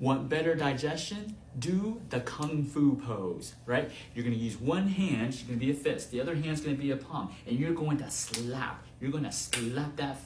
Want better digestion? Do the Kung Fu pose, right? You're gonna use one hand, it's gonna be a fist, the other hand's gonna be a palm, and you're going to slap. You're gonna slap that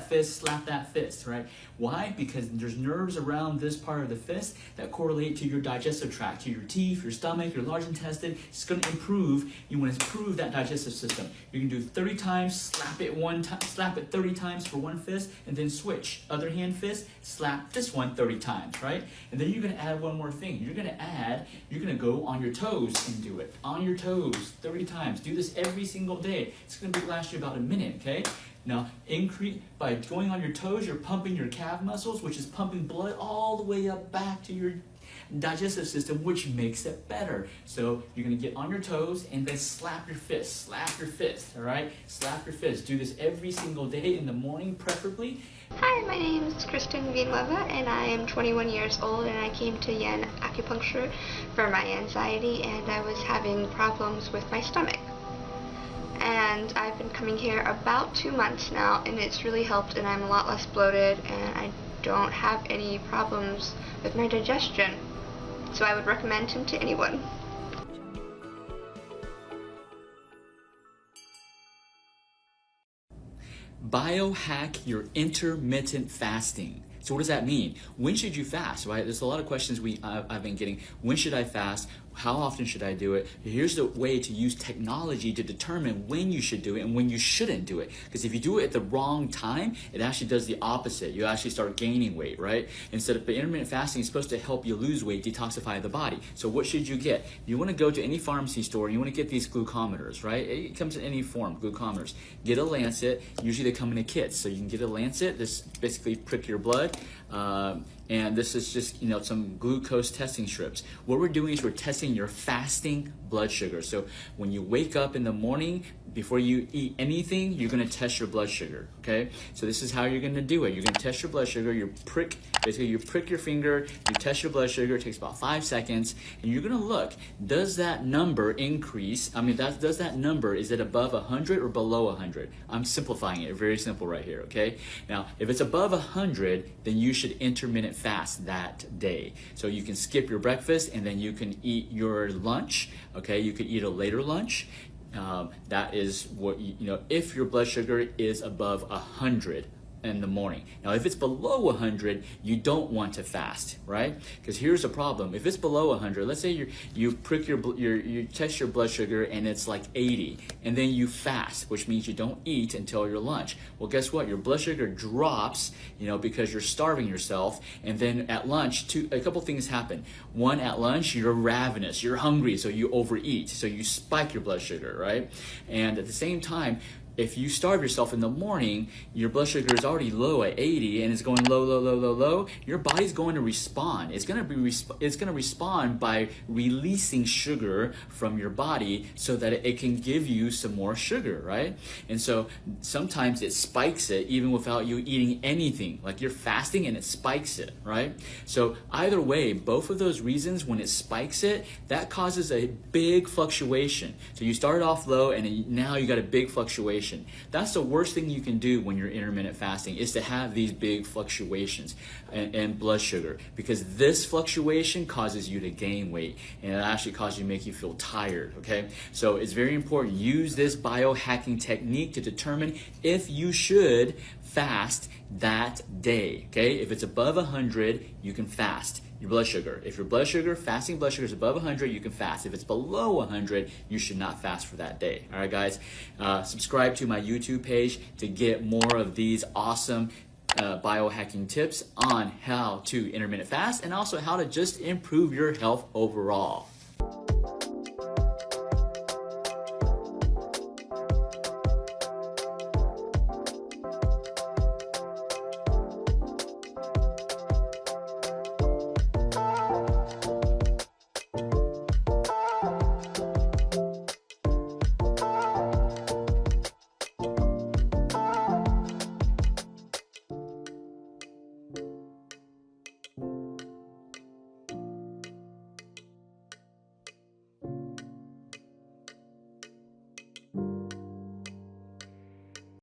fist, slap that fist, right? Why? Because there's nerves around this part of the fist that correlate to your digestive tract, to your teeth, your stomach, your large intestine. It's going to improve. You want to improve that digestive system. You can do 30 times, slap it 30 times for one fist, and then switch. Other hand fist, slap this one 30 times, right? And then you're going to add one more thing. You're going to go on your toes and do it. On your toes 30 times. Do this every single day. It's going to last you about a minute, okay? Now, by going on your toes, you're pumping your calf muscles, which is pumping blood all the way up back to your digestive system, which makes it better. So you're gonna get on your toes and then slap your fist, all right? Slap your fist. Do this every single day in the morning, preferably. Hi, my name is Kristen Wienleva, and I am 21 years old, and I came to Yen Acupuncture for my anxiety, and I was having problems with my stomach. And I've been coming here about 2 months now, and it's really helped, and I'm a lot less bloated, and I don't have any problems with my digestion. So I would recommend him to anyone. Biohack your intermittent fasting. So what does that mean? When should you fast, right? There's a lot of questions I've been getting. When should I fast? How often should I do it? Here's the way to use technology to determine when you should do it and when you shouldn't do it. Because if you do it at the wrong time, it actually does the opposite. You actually start gaining weight, right? Instead of intermittent fasting is supposed to help you lose weight, detoxify the body. So what should you get? You want to go to any pharmacy store, you want to get these glucometers, right? It comes in any form, glucometers. Get a lancet. Usually they come in a kit. So you can get a lancet. This basically prick your blood. And this is just, some glucose testing strips. What we're doing is we're testing your fasting blood sugar. So when you wake up in the morning, before you eat anything, you're gonna test your blood sugar, okay? So this is how you're gonna do it. You're gonna test your blood sugar, you prick your finger, you test your blood sugar, it takes about 5 seconds, and you're gonna look, does that number increase? Does that number, is it above 100 or below 100? I'm simplifying it, very simple right here, okay? Now, if it's above 100, then you should intermittent fast that day. So you can skip your breakfast and then you can eat your lunch, okay? You could eat a later lunch. That is what, if your blood sugar is above 100 in the morning. Now, if it's below 100, you don't want to fast, right? Because here's the problem. If it's below 100, let's say you test your blood sugar and it's like 80, and then you fast, which means you don't eat until your lunch. Well, guess what? Your blood sugar drops, because you're starving yourself, and then at lunch, a couple things happen. One, at lunch, you're ravenous, you're hungry, so you overeat, so you spike your blood sugar, right? And at the same time, if you starve yourself in the morning, your blood sugar is already low at 80 and it's going low, your body's going to respond. It's going to respond by releasing sugar from your body so that it can give you some more sugar, right? And so sometimes it spikes it even without you eating anything. Like you're fasting and it spikes it, right? So either way, both of those reasons, when it spikes it, that causes a big fluctuation. So you started off low and now you got a big fluctuation. That's the worst thing you can do when you're intermittent fasting, is to have these big fluctuations in blood sugar, because this fluctuation causes you to gain weight and it actually causes you to make you feel tired, okay? So it's very important. Use this biohacking technique to determine if you should fast that day, okay? If it's above 100, you can fast your blood sugar. If your fasting blood sugar is above 100, you can fast. If it's below 100, you should not fast for that day. All right, guys? Subscribe to my YouTube page to get more of these awesome biohacking tips on how to intermittent fast and also how to just improve your health overall.